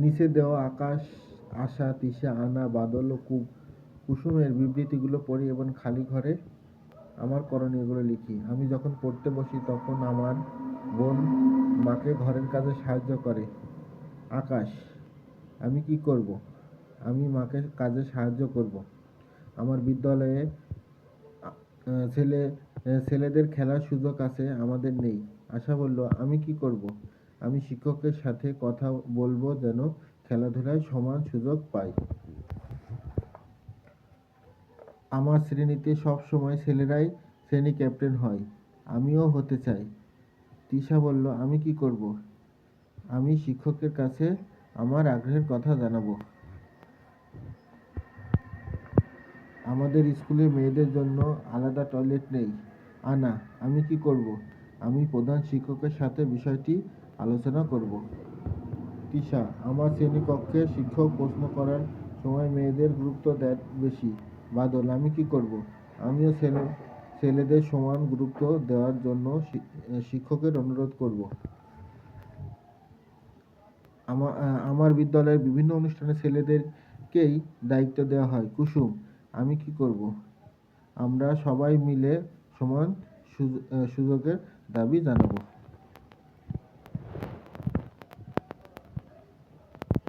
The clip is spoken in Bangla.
নিচে দেওয়া আকাশ, আশা, তিশা, আনা, বাদল ও কুসুমের বিবৃতিগুলো পড়ি এবং খালি ঘরে আমার করণীয়গুলো লিখি। আমি যখন পড়তে বসি তখন আমার বোন মাকে ঘরের কাজে সাহায্য করে। আকাশ: আমি কি করব? আমি মাকে কাজে সাহায্য করব। আমার বিদ্যালয়ে ছেলেদের খেলার সুযোগ আছে, আমাদের নেই। আশা বলল, আমি কি করব? আমি শিক্ষকের সাথে কথা বলবো যেন খেলাধুলায় সমান সুযোগ পায়। আমার শ্রেণীতে সব সময় ছেলেরাই শ্রেণী ক্যাপ্টেন হয়, আমিও হতে চাই। তিশা বলল, আমি কি করব? আমি শিক্ষকের কাছে আমার আগ্রহের কথা জানাবো। আমাদের স্কুলে মেয়েদের জন্য আলাদা টয়লেট নেই। আনা: আমি কি করব? আমি প্রধান শিক্ষকের সাথে বিষয়টি আলোচনা করব। তিশা: আমার শ্রেণীকক্ষে শিক্ষক প্রশ্ন করার সময় মেয়েদের গুরুত্ব দেন বেশি। বাদল: আমি কি করব? আমিও ছেলেদের সমান গুরুত্ব দেওয়ার জন্য শিক্ষকের অনুরোধ করব। আমার বিদ্যালয়ের বিভিন্ন অনুষ্ঠানে ছেলেদেরকেই দায়িত্ব দেওয়া হয়। কুসুম: আমি কি করব? আমরা সবাই মিলে সমান সুযোগের দাবি জানাবো।